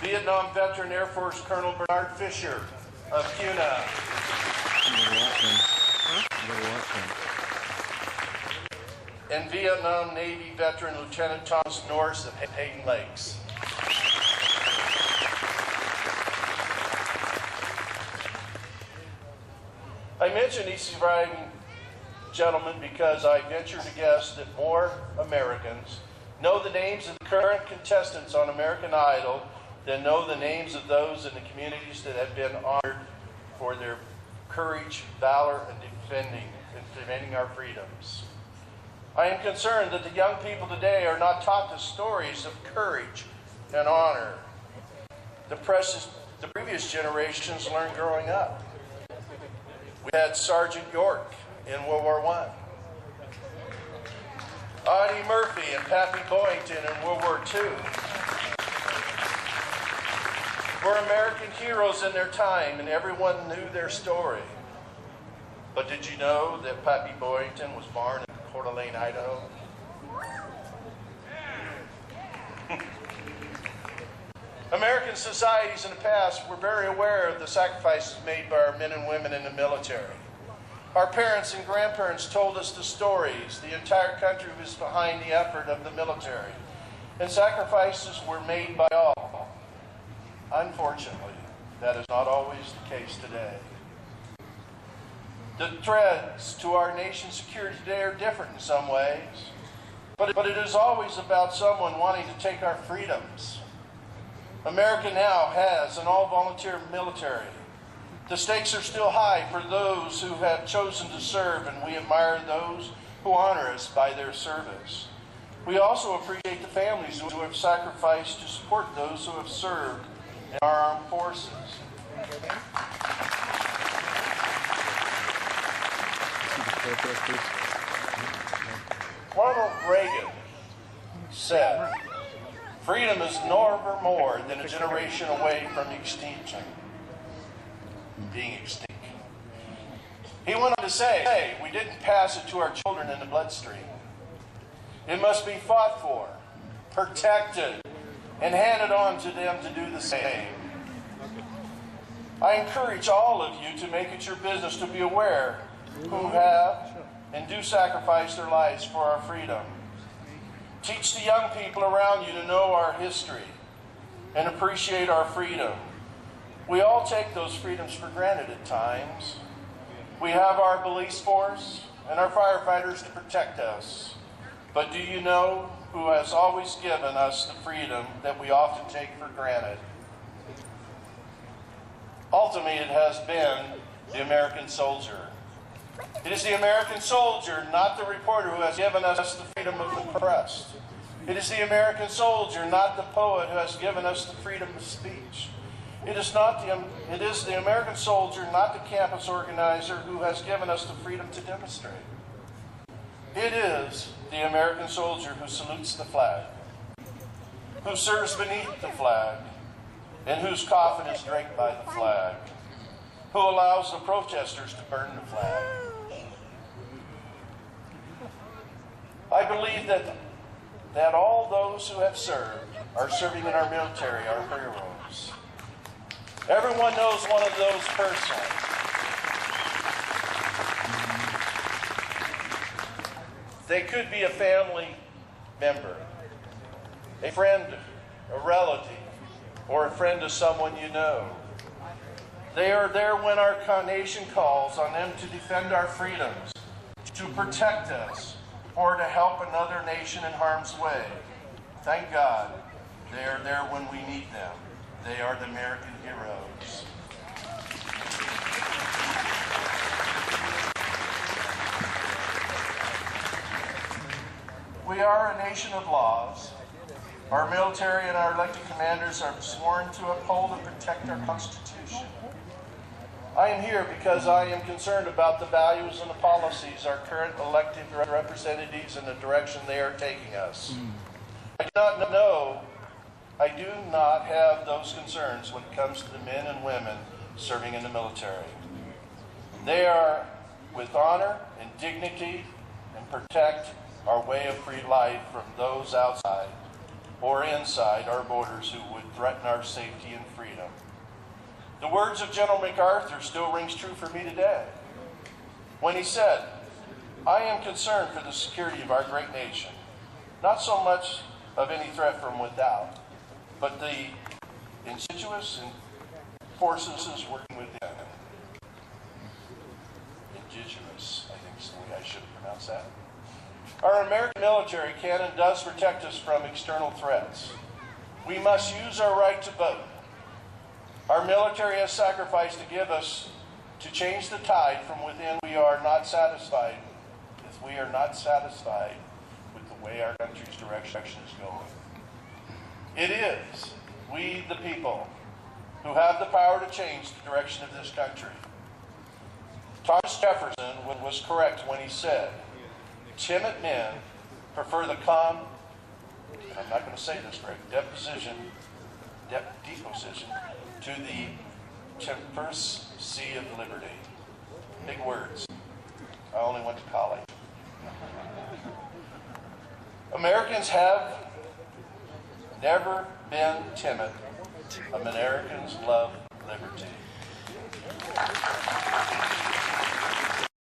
Vietnam veteran Air Force Colonel Bernard Fisher of CUNA. And Vietnam Navy veteran Lieutenant Thomas Norris of Hayden Lakes. I mention these surviving gentlemen because I venture to guess that more Americans know the names of the current contestants on American Idol than know the names of those in the communities that have been honored for their courage, valor, and defending our freedoms. I am concerned that the young people today are not taught the stories of courage and honor the previous generations learned growing up. We had Sergeant York in World War I, Audie Murphy and Pappy Boyington in World War II were American heroes in their time, and everyone knew their story. But did you know that Pappy Boyington was born in Coeur d'Alene, Idaho? American societies in the past were very aware of the sacrifices made by our men and women in the military. Our parents and grandparents told us the stories. The entire country was behind the effort of the military, and sacrifices were made by all. Unfortunately, that is not always the case today. The threats to our nation's security today are different in some ways, but it is always about someone wanting to take our freedoms. America now has an all-volunteer military. The stakes are still high for those who have chosen to serve, and we admire those who honor us by their service. We also appreciate the families who have sacrificed to support those who have served in our armed forces. Ronald Reagan said, "Freedom is never more than a generation away from extinction." Being extinct. He went on to say, "Hey, we didn't pass it to our children in the bloodstream. It must be fought for, protected, and handed on to them to do the same." I encourage all of you to make it your business to be aware who have and do sacrifice their lives for our freedom. Teach the young people around you to know our history and appreciate our freedom. We all take those freedoms for granted at times. We have our police force and our firefighters to protect us. But do you know who has always given us the freedom that we often take for granted? Ultimately, it has been the American soldier. It is the American soldier, not the reporter, who has given us the freedom of the press. It is the American soldier, not the poet, who has given us the freedom of speech. It is the American soldier, not the campus organizer, who has given us the freedom to demonstrate. It is the American soldier who salutes the flag, who serves beneath the flag, and whose coffin is draped by the flag, who allows the protesters to burn the flag. I believe that all those who have served are serving in our military are heroes. Everyone knows one of those personally. They could be a family member, a friend, a relative, or a friend of someone you know. They are there when our nation calls on them to defend our freedoms, to protect us, or to help another nation in harm's way. Thank God they are there when we need them. They are the American heroes. We are a nation of laws. Our military and our elected commanders are sworn to uphold and protect our Constitution. I am here because I am concerned about the values and the policies our current elected representatives and the direction they are taking us. I do not have those concerns when it comes to the men and women serving in the military. They are with honor and dignity and protect our way of free life from those outside. or inside our borders who would threaten our safety and freedom. The words of General MacArthur still rings true for me today, when he said, "I am concerned for the security of our great nation, not so much of any threat from without, but the insidious forces working within." Indigenous, I think is the way I should pronounce that. Our American military can and does protect us from external threats. We must use our right to vote. Our military has sacrificed to change the tide from within. We are not satisfied with the way our country's direction is going. It is we, the people, who have the power to change the direction of this country. Thomas Jefferson was correct when he said, "Timid men prefer the calm," and I'm not going to say this right, deposition to the tempestuous sea of liberty." Big words. I only went to college. Americans have never been timid. Americans love liberty.